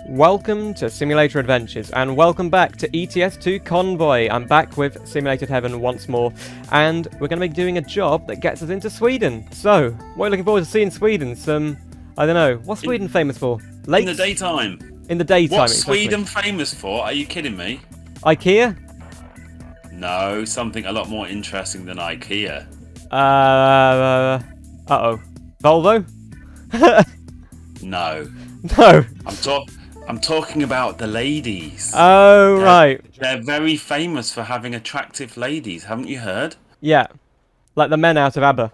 Welcome to Simulator Adventures, and welcome back to ETS2 Convoy. I'm back with SimulatedHeaven once more, and we're going to be doing a job that gets us into Sweden. So, what are you looking forward to seeing in Sweden? I don't know, what's Sweden famous for? Lakes? In the daytime. In the daytime, What's exactly. Sweden famous for? Are you kidding me? IKEA? No, something a lot more interesting than IKEA. Uh-oh. Volvo? No. No. I'm talking about the ladies. Oh, right. They're very famous for having attractive ladies, haven't you heard? Yeah. Like the men out of ABBA.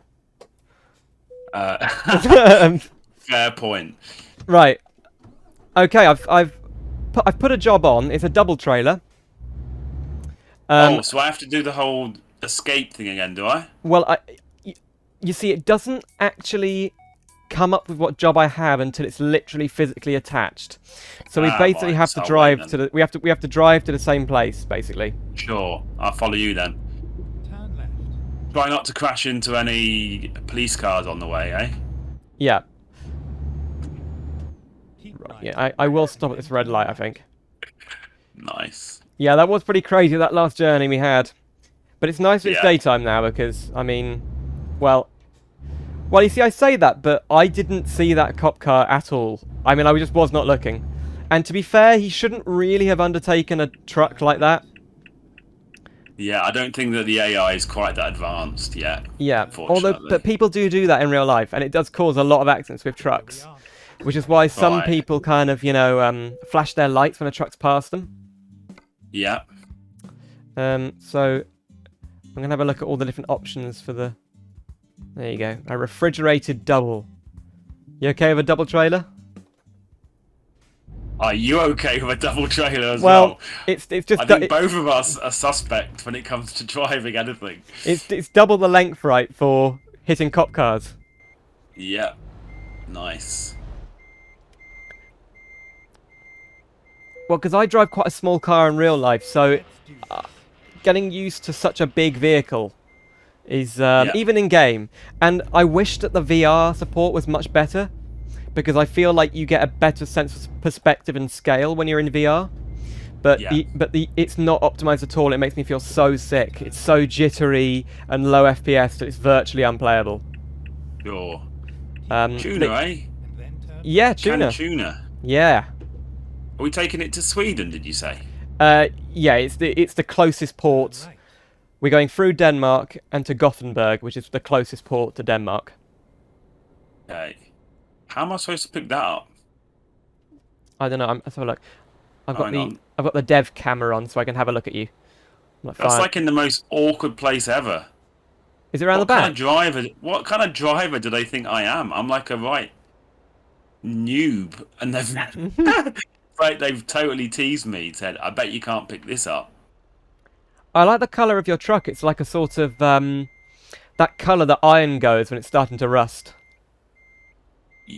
Fair point. Right. Okay, I've put a job on. It's a double trailer. So I have to do the whole escape thing again, do I? Well, you see, it doesn't actually come up with what job I have until it's literally physically attached. So we basically right, have to so drive wait to the we have to drive to the same place, basically. Sure, I'll follow you then. Turn left. Try not to crash into any police cars on the way, eh? Yeah. Keep right. Yeah, I will stop at this red light, I think. Nice. Yeah, that was pretty crazy, that last journey we had. But it's nice that it's Yeah. daytime now because, I mean, well, you see, I say that, but I didn't see that cop car at all. I mean, I just was not looking. And to be fair, he shouldn't really have undertaken a truck like that. Yeah, I don't think that the AI is quite that advanced yet. Yeah, Fortunately. but people do that in real life, and it does cause a lot of accidents with trucks. Which is why some Right. people kind of, flash their lights when a truck's past them. Yeah. So I'm going to have a look at all the different options for the... There you go. A refrigerated double. You okay with a double trailer? Are you okay with a double trailer as Well, well? it's just... I think both of us are suspect when it comes to driving anything. It's double the length, right, for hitting cop cars. Yeah. Nice. Well, because I drive quite a small car in real life, so getting used to such a big vehicle is even in game. And I wish that the VR support was much better, because I feel like you get a better sense of perspective and scale when you're in VR. But Yeah. it's not optimized at all. It makes me feel so sick. It's so jittery and low FPS that it's virtually unplayable. Sure. Um, Tuna, but- eh? And then turn Yeah, Can tuna. of tuna. Yeah. Are we taking it to Sweden, did you say? Yeah, it's the closest port. right. We're going through Denmark and to Gothenburg, which is the closest port to Denmark. Okay. How am I supposed to pick that up? I don't know. Let's have a look. I've got Hang on. I've got the dev camera on, so I can have a look at you. That's fine. like in the most awkward place ever. Is it around the back? What kind of driver do they think I am? I'm like a right noob, and they've totally teased me. Said, "I bet you can't pick this up." I like the colour of your truck. It's like a sort of that colour that iron goes when it's starting to rust.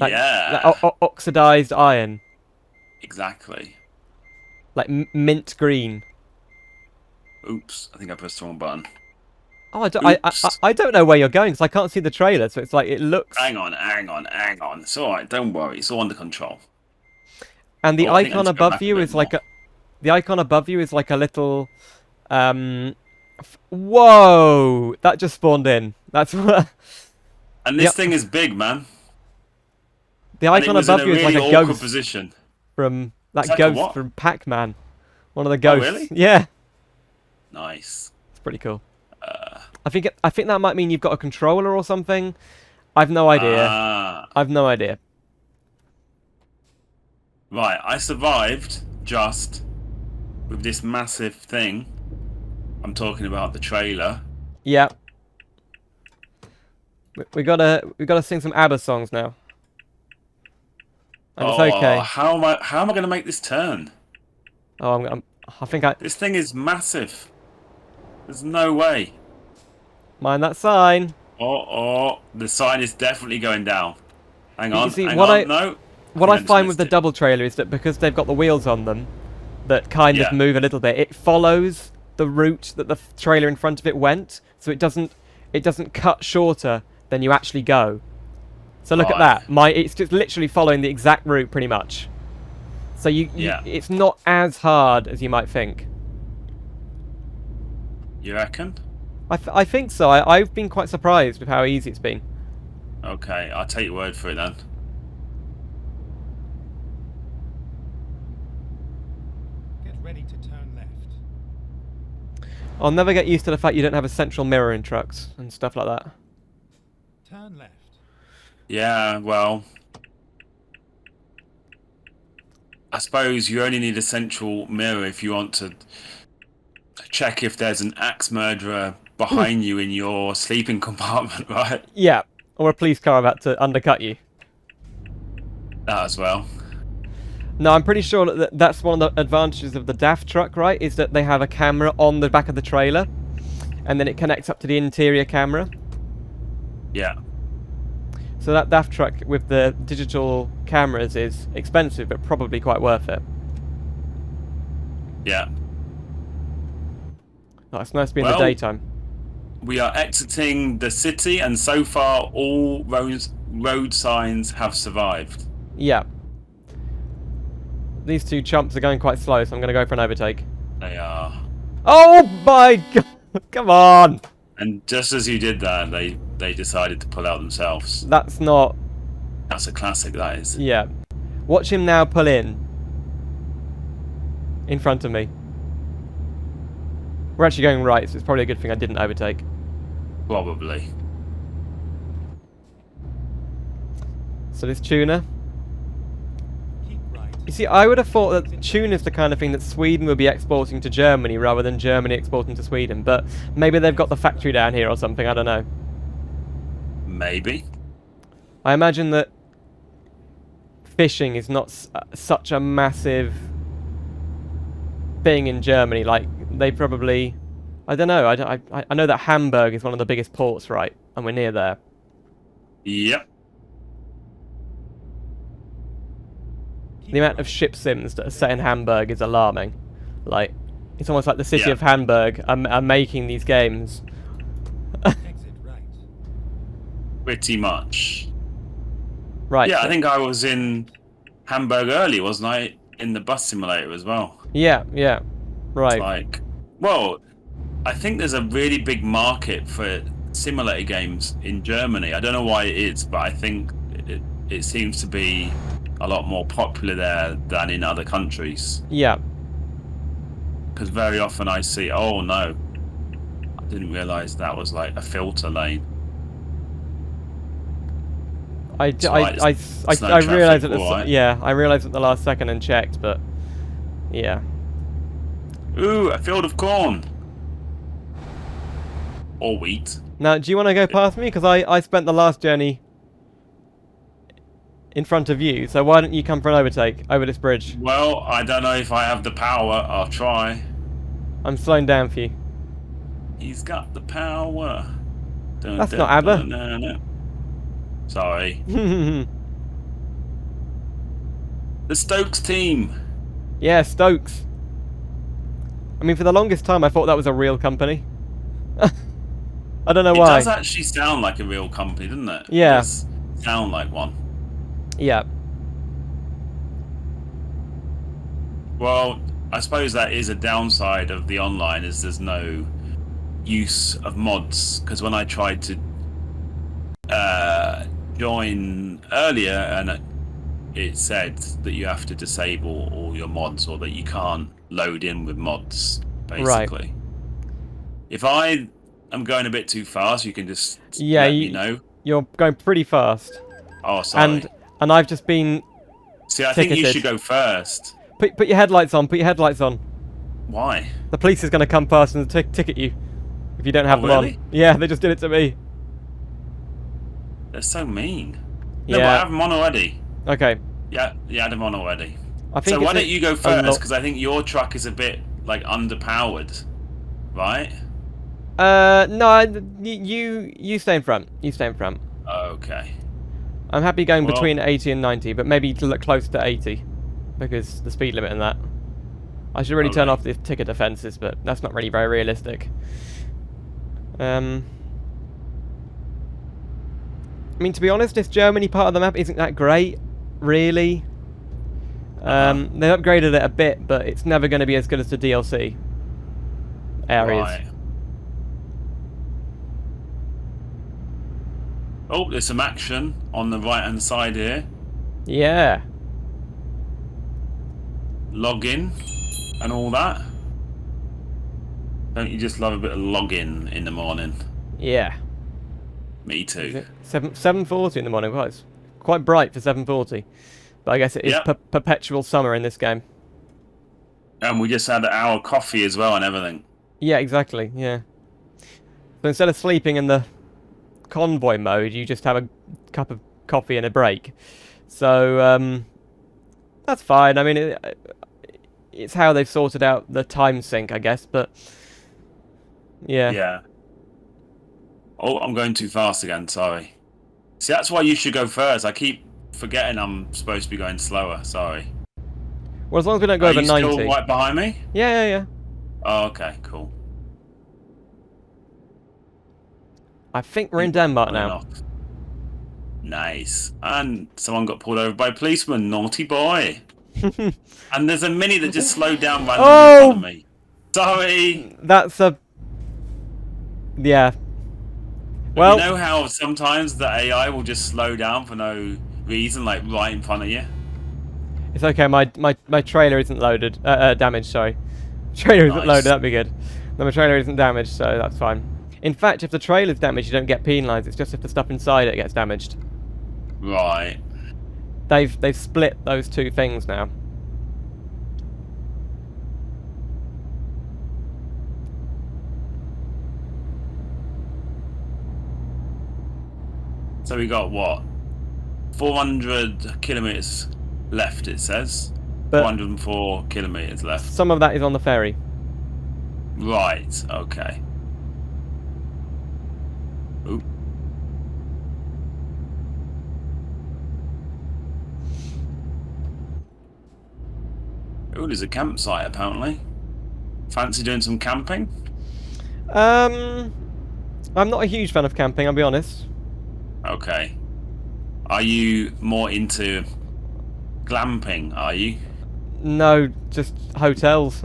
Like, Yeah, oxidized iron, exactly. like mint green. Oops, I think I pressed the wrong button. Oh, I Oops. don't know where you're going because I can't see the trailer. So it's like it looks. Hang on. It's all right. Don't worry. It's all under control. And the Oh, I think I icon need to go above back a you bit is like more. the icon above you is like a little. Whoa! That just spawned in. That's what. And this Yep. thing is big, man. The And it icon was above in a you is really like a awkward ghost position. from that It's like a ghost what? from Pac-Man. One of the ghosts. really? Yeah, Nice. it's pretty cool. I think that might mean you've got a controller or something. I've no idea. I've no idea. Right, I survived just with this massive thing. I'm talking about the trailer. Yeah. We gotta sing some ABBA songs now. And it's okay. How am I going to make this turn? Oh, This thing is massive. There's no way. mind that sign. The sign is definitely going down. Hang You on. see, hang what on. I- No. What I just find with missed the it. double trailer is that because they've got the wheels on them that kind Yeah. of move a little bit, it follows the route that the trailer in front of it went, so it doesn't cut shorter than you actually go. So look at Right. that. It's just literally following the exact route pretty much. So Yeah. it's not as hard as you might think. You reckon? I think so. I've been quite surprised with how easy it's been. Okay, I'll take your word for it then. Get ready to turn left. I'll never get used to the fact you don't have a central mirror in trucks and stuff like that. Turn left. Yeah, well, I suppose you only need a central mirror if you want to check if there's an axe murderer behind you in your sleeping compartment, right? Yeah, or a police car about to undercut you. That as well. No, I'm pretty sure that that's one of the advantages of the DAF truck, right? Is that they have a camera on the back of the trailer, and then it connects up to the interior camera. Yeah. So that DAF truck with the digital cameras is expensive, but probably quite worth it. Yeah. Oh, it's nice to be in the daytime. We are exiting the city, and so far all road signs have survived. Yeah. These two chumps are going quite slow, so I'm going to go for an overtake. They are. Oh my god! Come on! And just as you did that, they decided to pull out themselves. That's not... That's a classic, that is. Yeah. Watch him now pull in front of me. We're actually going right, so it's probably a good thing I didn't overtake. Probably. So this tuna... Keep right. You see, I would have thought that tuna is the kind of thing that Sweden would be exporting to Germany rather than Germany exporting to Sweden, but maybe they've got the factory down here or something, I don't know. Maybe. I imagine that fishing is not such a massive thing in Germany. Like, they probably... I don't know. I know that Hamburg is one of the biggest ports, right? And we're near there. Yep. The amount of ship sims that are set in Hamburg is alarming. Like, it's almost like the city Yeah. of Hamburg are making these games. Exit right. Pretty much. Right. Yeah, so- I think I was in Hamburg early, wasn't I? In the bus simulator as well. Yeah, yeah. Right. Like, well, I think there's a really big market for simulator games in Germany. I don't know why it is, but I think it seems to be a lot more popular there than in other countries. Yeah. Because very often I see, oh no, I didn't realise that was like a filter lane. I It's alright, it's no realised traffic, at the alright. yeah, I realised at the last second and checked, but yeah. Ooh, a field of corn. Or wheat. Now, do you want to go past me? Because I spent the last journey in front of you, so why don't you come for an overtake over this bridge? Well, I don't know if I have the power. I'll try. I'm slowing down for you. He's got the power. Dun, That's dun, not ABBA. dun, dun, dun. Sorry. The Stokes team. Yeah, Stokes. I mean, for the longest time, I thought that was a real company. I don't know It why. does actually sound like a real company, doesn't it? Yeah. It does sound like one. Yeah. Well, I suppose that is a downside of the online, is there's no use of mods. Because when I tried to join earlier, and it said that you have to disable all your mods, or that you can't load in with mods, basically. If I am going a bit too fast, you can just Yeah, let me know. You're going pretty fast. Oh, sorry. And I've just been... See, I think you ticketed. should go first. Put your headlights on, put your headlights on. Why? The police is going to come past and ticket you if you don't have Oh, them really? on. Yeah, they just did it to me. They're so mean. No, but I Yeah. have them on already. Okay. Yeah, you had them on already. I think So why don't you go a first? lot- Because I think your truck is a bit like underpowered, right? No, you stay in front. You stay in front. Okay. I'm happy going Well- between 80 and 90, but maybe to look close to 80 because the speed limit and that. I should really turn Alright. off the ticket offences, but that's not really very realistic. I mean, to be honest, this Germany part of the map isn't that great, really. They've upgraded it a bit, but it's never going to be as good as the DLC areas. Right. Oh, there's some action on the right-hand side here. Yeah. Login and all that. Don't you just love a bit of login in the morning? Yeah. Me too. 7:40 in the morning. Well, it's quite bright for 7:40, but I guess it is perpetual summer in this game. And we just had our coffee as well and everything. Yeah, exactly. Yeah. So instead of sleeping in the convoy mode, you just have a cup of coffee and a break. So that's fine. I mean, it's how they've sorted out the time sync, I guess. But yeah. Yeah. Oh, I'm going too fast again. Sorry. See, that's why you should go first. I keep forgetting I'm supposed to be going slower. Sorry. Well, as long as we don't go over 90. Are you still right behind me? Yeah. Oh, okay, cool. I think we're in Denmark now. Off. Nice. And someone got pulled over by a policeman. Naughty boy. And there's a Mini that just slowed down randomly in front of me. Sorry. That's a... Yeah. Well, you know how sometimes the AI will just slow down for no reason, like right in front of you? It's okay, my trailer isn't loaded. Damaged, sorry. Trailer isn't loaded, that'd be good. No, my trailer isn't damaged, so that's fine. In fact, if the trailer's damaged, you don't get penalised. It's just if the stuff inside it gets damaged. Right. They've split those two things now. So we got what? 400 kilometers left, it says. But 404 kilometers left. Some of that is on the ferry. Right, okay. Ooh. Oh, there's a campsite apparently. Fancy doing some camping? I'm not a huge fan of camping, I'll be honest. Okay. Are you more into glamping, are you? No, just hotels.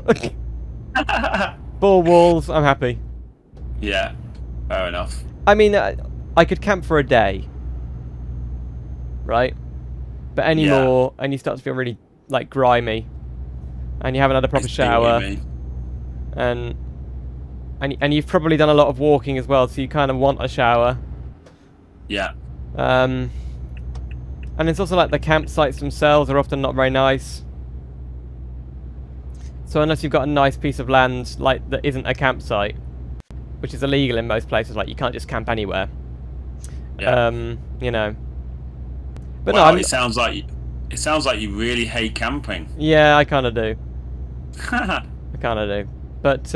4 walls, I'm happy. Yeah, fair enough. I mean, I could camp for a day. Right? But any more, and you start to feel really, like, grimy. And you haven't had a proper shower. And you've probably done a lot of walking as well, so you kind of want a shower. Yeah. And it's also like the campsites themselves are often not very nice. So unless you've got a nice piece of land like that isn't a campsite, which is illegal in most places, like you can't just camp anywhere. Yeah. You know. But well, no, it sounds like you really hate camping. Yeah, I kind of do. I kind of do. But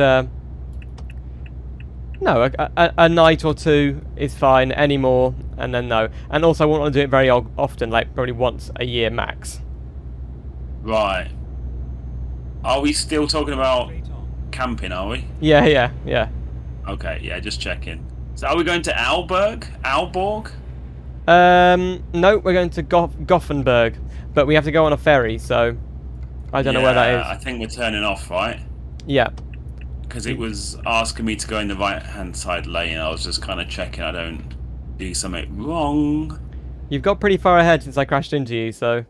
no, a night or two is fine. Any more, and then no. And also, I won't want to do it very often, like probably once a year max. Right. Are we still talking about camping, are we? Yeah. Okay, yeah, just checking. So are we going to Aalborg? No, we're going to Gothenburg, but we have to go on a ferry, so I don't know where that is. I think we're turning off, right? Yeah. Because it was asking me to go in the right-hand side lane. I was just kind of checking I don't do something wrong. You've got pretty far ahead since I crashed into you, so...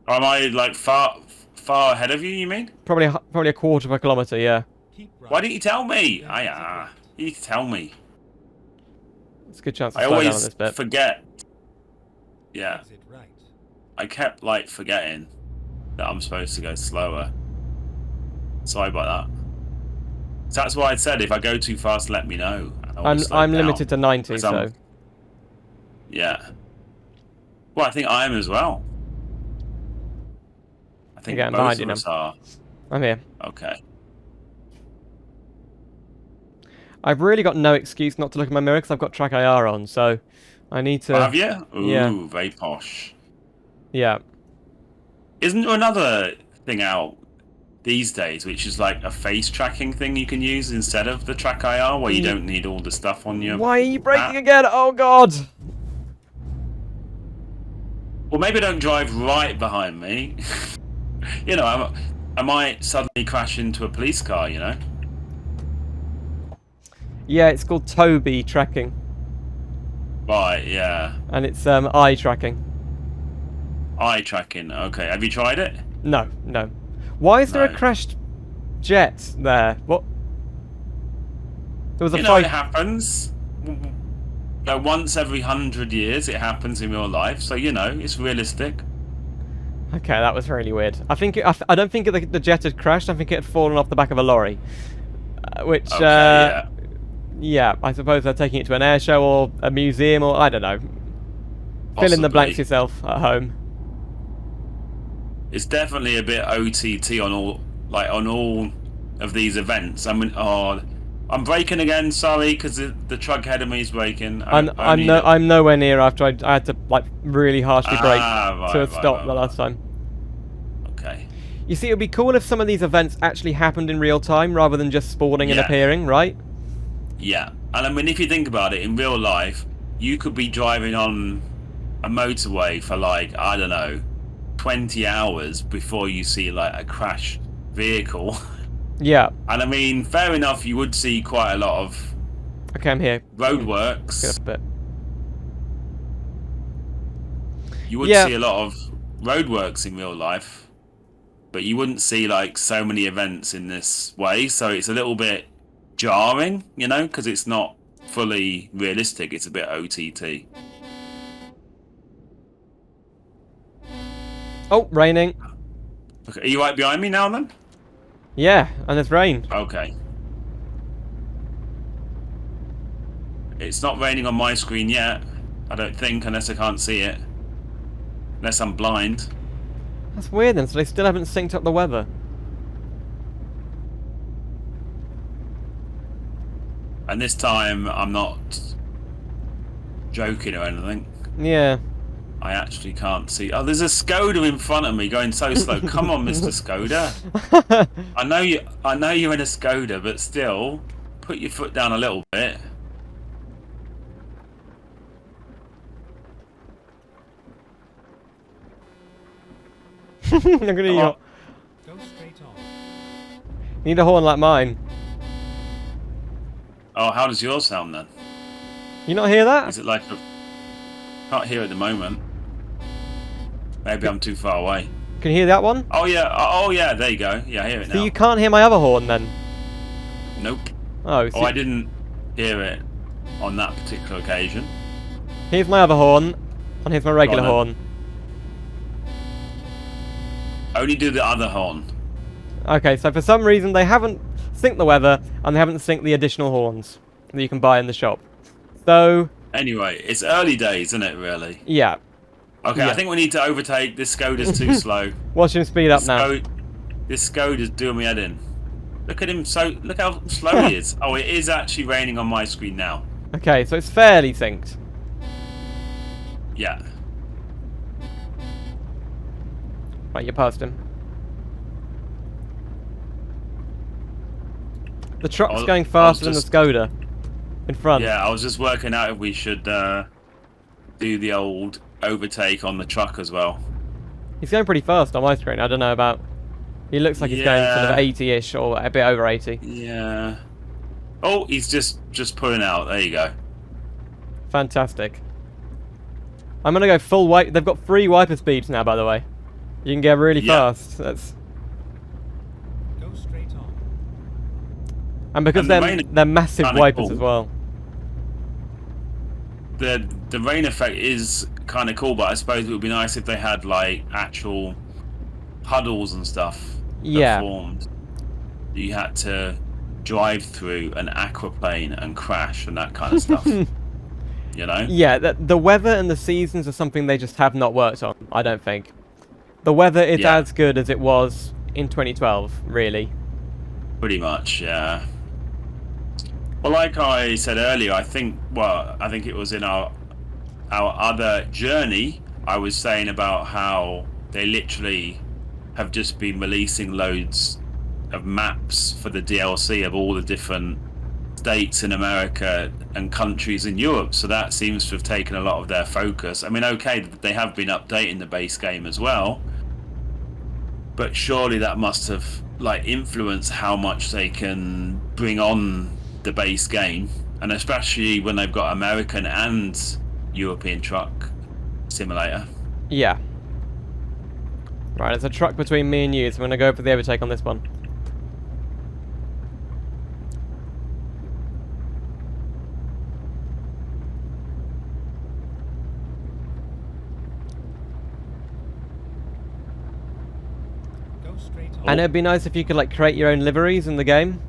Am I, like, far ahead of you, you mean? Probably a quarter of a kilometre, yeah. Why didn't you tell me? You need to tell me. It's a good chance to I slow down on always this bit. forget. Yeah. Exit right. I kept, like, forgetting that I'm supposed to go slower. Sorry about that. So that's why I said if I go too fast, let me know. I'm limited to 90, so... Yeah. Well, I think I am as well. I think both of us are. I'm here. Okay. I've really got no excuse not to look at my mirror because I've got track IR on, so I need to... Have you? Ooh, yeah. Very posh. Yeah. Isn't there another thing out these days which is like a face tracking thing you can use instead of the track IR where you don't need all the stuff on your... Why are you braking again? Oh, God! Well, maybe don't drive right behind me. You know, I might suddenly crash into a police car, you know? Yeah, it's called Toby tracking. Right, yeah. And it's eye tracking. Eye tracking, okay. Have you tried it? No, no. Why is there a No. crashed jet there? What? There was a You know, it happens. Once every 100 years, it happens in real life. So, you know, it's realistic. Okay, that was really weird. I think I don't think the jet had crashed. I think it had fallen off the back of a lorry, which Okay, yeah. yeah, I suppose they're taking it to an air show or a museum or I don't know. Fill in the blanks Possibly. yourself at home. It's definitely a bit OTT on all of these events. I mean, I'm braking again. Sorry, because the truck ahead of me is braking. I'm nowhere near after I had to like really harshly brake right, to a right, stop right, the last time. Okay. You see, it would be cool if some of these events actually happened in real time rather than just spawning and Yeah. appearing, right? Yeah, and I mean, if you think about it, in real life, you could be driving on a motorway for like, I don't know, 20 hours before you see like a crash vehicle. Yeah. And I mean, fair enough, you would see quite a lot of Okay, I'm here. Get roadworks. up a bit. You would Yeah. see a lot of roadworks in real life, but you wouldn't see like so many events in this way. So it's a little bit jarring, you know, because it's not fully realistic. It's a bit OTT. Oh, raining. Okay, are you right behind me now then? Yeah, and it's rain. Okay. It's not raining on my screen yet, I don't think, unless I can't see it. Unless I'm blind. That's weird then, so they still haven't synced up the weather. And this time, I'm not joking or anything. Yeah. I actually can't see. Oh, there's a Skoda in front of me going so slow. Come on, Mr. Skoda. I know you're in a Skoda, but still, put your foot down a little bit. Look at you. on. Go straight on. You need a horn like mine. Oh, how does yours sound then? You not hear that? Is it like a... Can't hear at the moment. Maybe I'm too far away. Can you hear that one? Oh yeah, there you go. Yeah, I hear it now. So you can't hear my other horn then? Nope. Oh, so Oh, I didn't hear it on that particular occasion. here's my other horn, and here's my regular Go on horn. Only do the other horn. Okay, so for some reason they haven't synced the weather, and they haven't synced the additional horns that you can buy in the shop. So, Anyway, it's early days, isn't it, really? yeah. Okay, Yeah. I think we need to overtake. This Skoda's too slow. Watch him speed up now. This Skoda's doing me head in. Look at him, look how slow he is. Oh, it is actually raining on my screen now. Okay, so it's fairly synced. Yeah. Right, you passed him. The truck's I going was faster than the just- Skoda in front. Yeah, I was just working out if we should do the old overtake on the truck as well. He's going pretty fast on my screen. I don't know about... He looks like he's going sort of Yeah. 80-ish or a bit over 80. Yeah. Oh, he's just pulling out. There you go. Fantastic. I'm gonna go full wipe. They've got 3 wiper speeds now, by the way. You can get really Yeah. fast. That's... Go straight on. And because And the they're, rain- they're massive kinda wipers cool. as well. The rain effect is kind of cool, but I suppose it would be nice if they had like actual puddles and stuff Yeah. that formed. You had to drive through an aquaplane and crash and that kind of stuff. You know? Yeah, the weather and the seasons are something they just have not worked on, I don't think. The weather is Yeah. as good as it was in 2012, really. Pretty much, yeah. Well, like I said earlier, I think it was in our other journey, I was saying about how they literally have just been releasing loads of maps for the DLC of all the different updates in America and countries in Europe, so that seems to have taken a lot of their focus. I mean, okay, they have been updating the base game as well, but surely that must have like influenced how much they can bring on the base game, and especially when they've got American and European truck simulator. Yeah. Right, it's a truck between me and you, so I'm going to go for the overtake on this one. Go straight on. And it'd be nice if you could like create your own liveries in the game.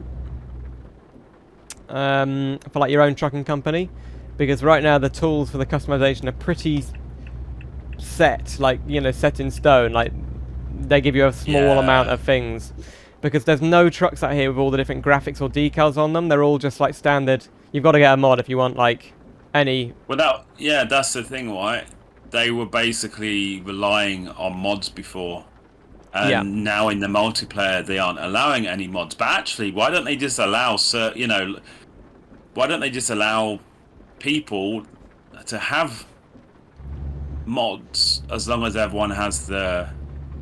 For like your own trucking company. Because right now the tools for the customization are pretty set, like, you know, set in stone. Like, they give you a small amount of things. Because there's no trucks out here with all the different graphics or decals on them. They're all just like standard. You've got to get a mod if you want like any... Well, that's the thing, right? They were basically relying on mods before. And now in the multiplayer, they aren't allowing any mods. But actually, why don't they just allow, why don't they just allow people to have mods as long as everyone has the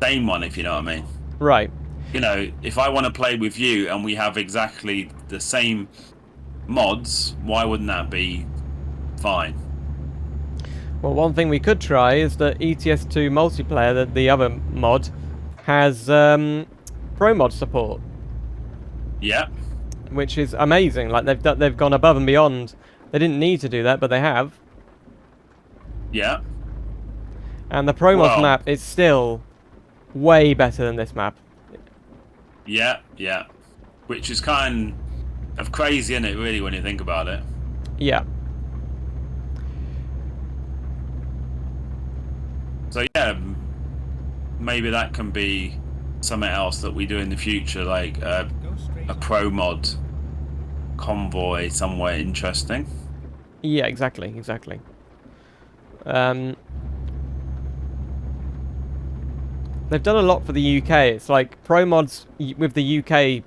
same one, if you know what I mean? Right. You know, if I want to play with you and we have exactly the same mods, why wouldn't that be fine? Well, one thing we could try is that ETS2 multiplayer, the other mod, has pro mod support. Yeah. Which is amazing. Like they've gone above and beyond. They didn't need to do that, but they have. Yeah. And the pro mod map is still way better than this map. Yeah, yeah. Which is kind of crazy, isn't it, really, when you think about it? Yeah. So yeah, maybe that can be something else that we do in the future, like a pro mod convoy somewhere interesting. Yeah, exactly. They've done a lot for the UK. It's like pro mods with the UK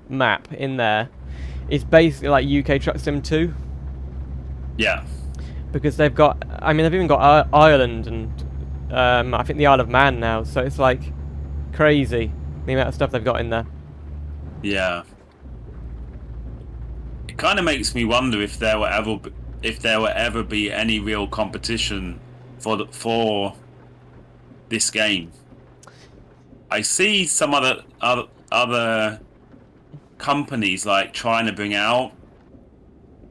map in there. It's basically like UK Truck Sim 2. Yeah. Because they've got, I mean, they've even got Ireland and I think the Isle of Man now. So it's like crazy the amount of stuff they've got in there. Yeah. It kind of makes me wonder if there will ever be any real competition for this game. I see some other companies like trying to bring out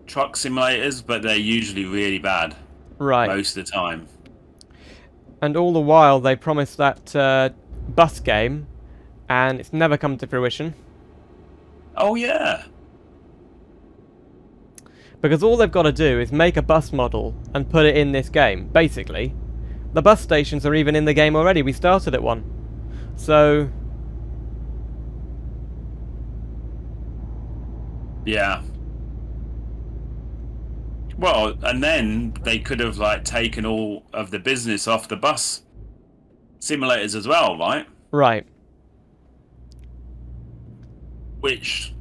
truck simulators, but they're usually really bad. Right. Most of the time. And all the while they promised that bus game, and it's never come to fruition. Oh yeah. Because all they've got to do is make a bus model and put it in this game, basically. The bus stations are even in the game already. We started at one. So... yeah. Well, and then they could have like taken all of the business off the bus simulators as well, right? Right. Which,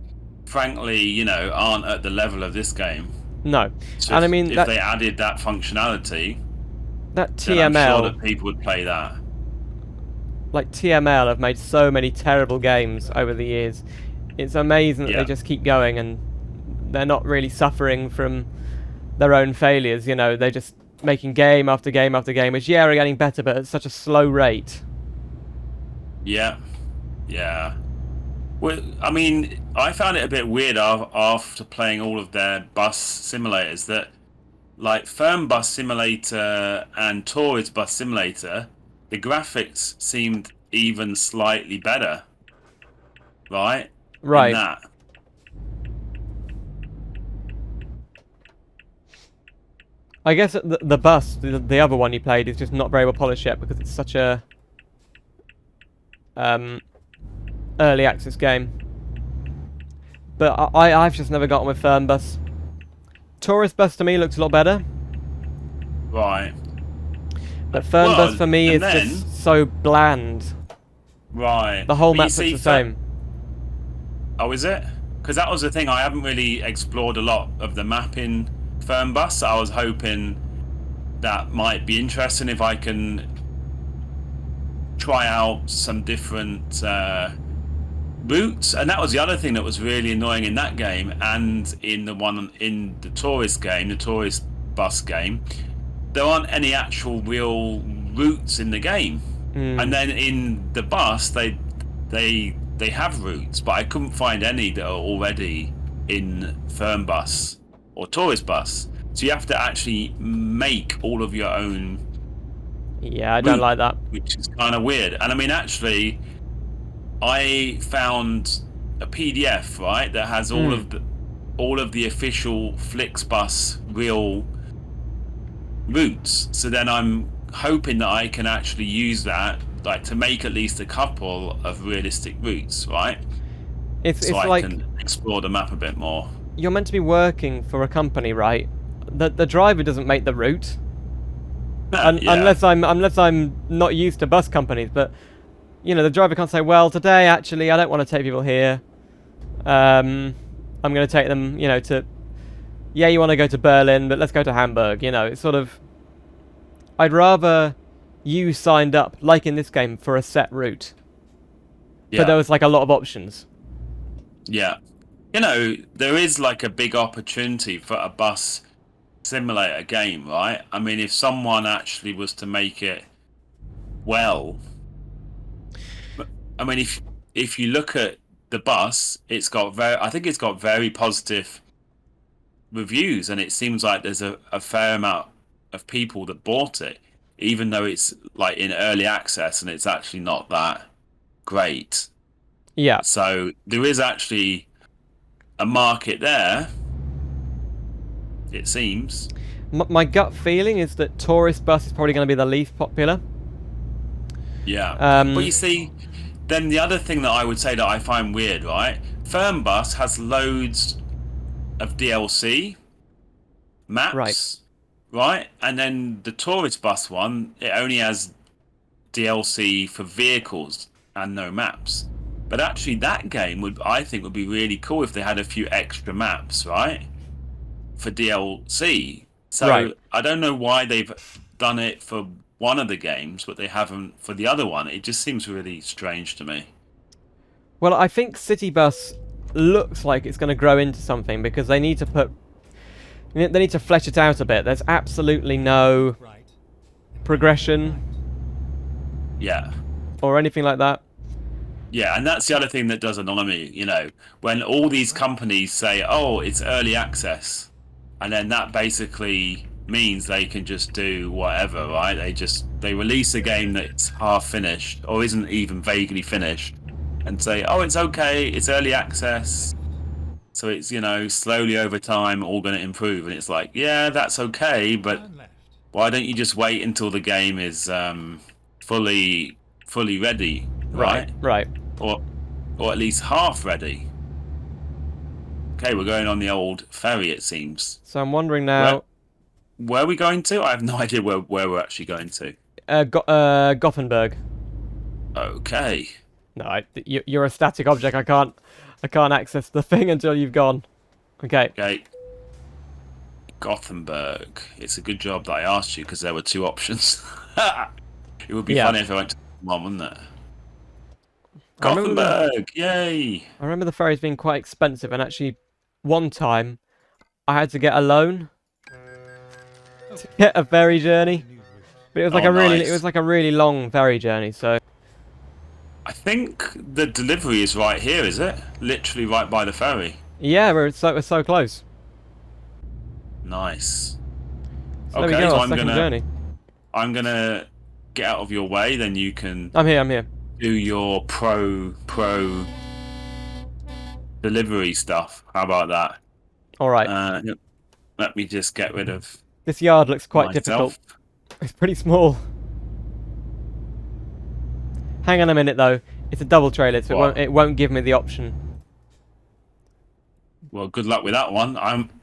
frankly, you know, aren't at the level of this game. No. So and I mean, if they added that functionality, that TML, then I'm sure that people would play that. Like TML have made so many terrible games over the years. It's amazing that they just keep going and they're not really suffering from their own failures, you know. They're just making game after game after game, which are getting better, but at such a slow rate. Yeah. Yeah. Well, I mean, I found it a bit weird after playing all of their bus simulators that, like, Firm Bus Simulator and Tourist Bus Simulator, the graphics seemed even slightly better, right? Right. Than that. I guess the bus, the other one you played, is just not very well polished yet because it's such a early access game. But I've just never gotten with Firm Bus. Tourist Bus to me looks a lot better. Right. But Firm Bus for me is just so bland. Right. The whole map looks the same. Oh, is it? because that was the thing. I haven't really explored a lot of the map in Fernbus. I was hoping that might be interesting if I can try out some different routes. And that was the other thing that was really annoying in that game, and in the tourist game, the tourist bus game. There aren't any actual real routes in the game, and then in the bus they have routes, but I couldn't find any that are already in Fernbus or tourist bus. So you have to actually make all of your own. Yeah, I don't like that. Which is kind of weird. And I mean, actually, I found a PDF, right, that has all of the official Flixbus real routes. So then I'm hoping that I can actually use that, like, to make at least a couple of realistic routes, right? It's I like can explore the map a bit more. You're meant to be working for a company, right? The driver doesn't make the route, unless I'm not used to bus companies. But you know, the driver can't say, "Well, today actually I don't want to take people here. I'm going to take them, you know, to you want to go to Berlin, but let's go to Hamburg." You know, it's sort of. I'd rather you signed up, like in this game, for a set route. Yeah. But there was like a lot of options. Yeah. You know, there is like a big opportunity for a bus simulator game, right? I mean, if someone actually was to make it well, I mean, if you look at the bus, I think it's got very positive reviews, and it seems like there's a fair amount of people that bought it, even though it's like in early access and it's actually not that great. Yeah. So there is actually a market there, it seems. My gut feeling is that tourist bus is probably going to be the least popular. Yeah. But you see, then the other thing that I would say that I find weird, right? Fernbus has loads of DLC maps, right? And then the tourist bus one, it only has DLC for vehicles and no maps. But actually, that game I think would be really cool if they had a few extra maps, right? For DLC. So I don't know why they've done it for one of the games, but they haven't for the other one. It just seems really strange to me. Well, I think City Bus looks like it's going to grow into something, because they need to flesh it out a bit. There's absolutely no progression. Yeah. Or anything like that. Yeah, and that's the other thing that does annoy me, you know, when all these companies say, "Oh, it's early access," and then that basically means they can just do whatever, right? They release a game that's half finished or isn't even vaguely finished, and say, "Oh, it's okay, it's early access, so it's, you know, slowly over time all going to improve." And it's like, yeah, that's okay, but why don't you just wait until the game is fully ready? Right. Or at least half ready. Okay, we're going on the old ferry, it seems. So I'm wondering now. Where are we going to? I have no idea where we're actually going to. Gothenburg. Okay. No, you're a static object. I can't access the thing until you've gone. Okay. Okay. Gothenburg. It's a good job that I asked you, because there were two options. It would be funny if I went to one, wouldn't it? Gothenburg! Yay! I remember the ferries being quite expensive, and actually, one time, I had to get a loan to get a ferry journey. But it was like a really long ferry journey. So I think the delivery is right here, is it? Literally right by the ferry. Yeah, we're so close. Nice. So okay, there we go, so I'm gonna get out of your way, then you can. I'm here. Do your pro delivery stuff. How about that? All right. Let me just get rid of. This yard looks quite myself. difficult. It's pretty small. Hang on a minute though. It's a double trailer, so it won't give me the option. Well, good luck with that one.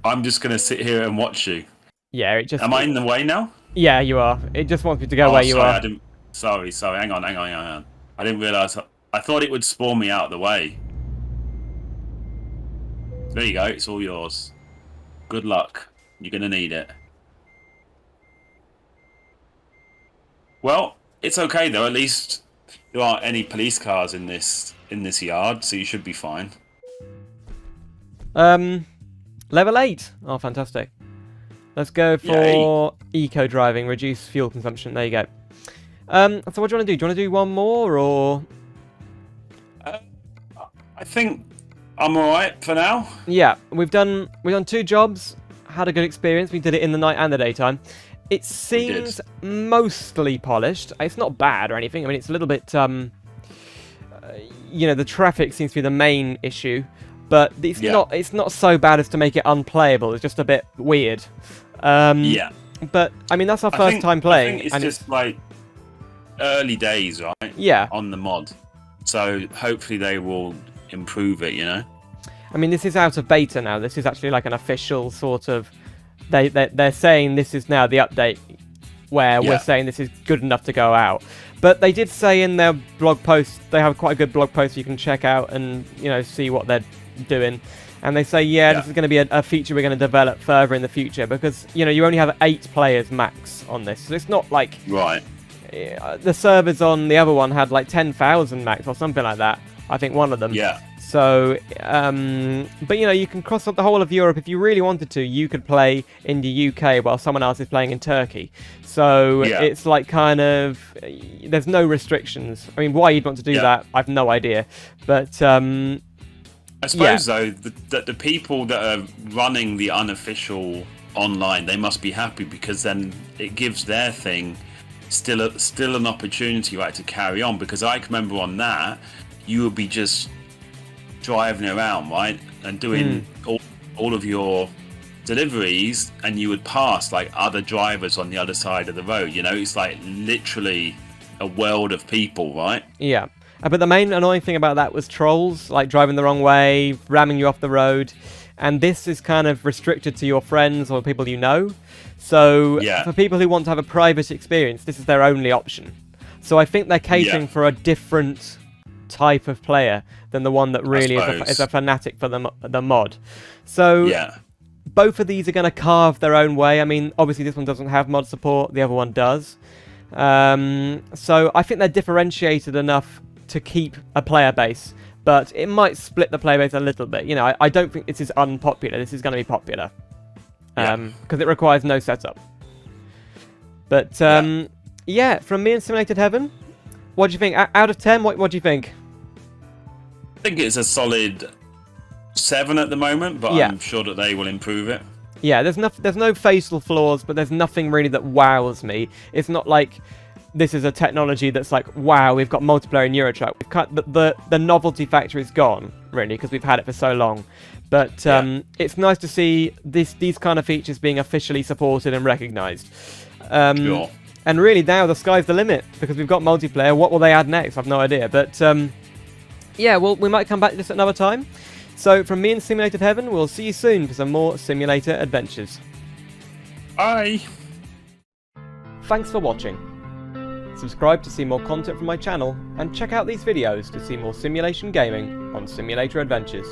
I'm just gonna sit here and watch you. Yeah, it just. Am I in the way now? Yeah, you are. It just wants me to go where you are. Sorry. Hang on. I didn't realise. I thought it would spawn me out of the way. There you go. It's all yours. Good luck. You're going to need it. Well, it's okay though. At least there aren't any police cars in this yard, so you should be fine. Level 8. Oh, fantastic. Let's go for eco driving, reduce fuel consumption. There you go. So what do you want to do? Do you want to do one more, or? I think I'm all right for now. Yeah, we've done 2 jobs. Had a good experience. We did it in the night and the daytime. It seems mostly polished. It's not bad or anything. I mean, it's a little bit, you know, the traffic seems to be the main issue, but it's not so bad as to make it unplayable. It's just a bit weird. Yeah. But I mean, that's our first time playing. I think it's just like early days, right? Yeah. On the mod, so hopefully they will improve it. You know. I mean, this is out of beta now. This is actually like an official sort of. They're saying this is now the update where we're saying this is good enough to go out. But they did say in their blog post, they have quite a good blog post you can check out and, you know, see what they're doing. And they say, this is going to be a feature we're going to develop further in the future because, you know, you only have 8 players max on this. So it's not like... Right. The servers on the other one had like 10,000 max or something like that. I think one of them. Yeah. So, but you know, you can cross up the whole of Europe if you really wanted to. You could play in the UK while someone else is playing in Turkey. So it's like kind of, there's no restrictions. I mean, why you'd want to do that, I've no idea. But I suppose though that the people that are running the unofficial online, they must be happy because then it gives their thing still an opportunity, right, to carry on. Because I can remember on that, you would be just driving around, right, and doing all of your deliveries, and you would pass like other drivers on the other side of the road. You know, it's like literally a world of people, right? Yeah. But the main annoying thing about that was trolls, like driving the wrong way, ramming you off the road. And this is kind of restricted to your friends or people you know. So for people who want to have a private experience, this is their only option. So I think they're catering for a different type of player than the one that really is a fanatic for the mod. So both of these are going to carve their own way. I mean, obviously this one doesn't have mod support, the other one does. So I think they're differentiated enough to keep a player base, but it might split the player base a little bit. You know, I don't think this is unpopular. This is going to be popular because it requires no setup. But from me and Simulated Heaven, what do you think? Out of 10, what do you think? I think it's a solid 7 at the moment, but I'm sure that they will improve it. Yeah, there's no fatal flaws, but there's nothing really that wows me. It's not like this is a technology that's like, wow, we've got multiplayer in Eurotruck. We've cut the novelty factor is gone, really, because we've had it for so long. But it's nice to see these kind of features being officially supported and recognised. Sure. And really, now the sky's the limit, because we've got multiplayer. What will they add next? I've no idea. But, well, we might come back to this at another time. So, from me and Simulated Heaven, we'll see you soon for some more simulator adventures. Bye! Thanks for watching. Subscribe to see more content from my channel, and check out these videos to see more simulation gaming on Simulator Adventures.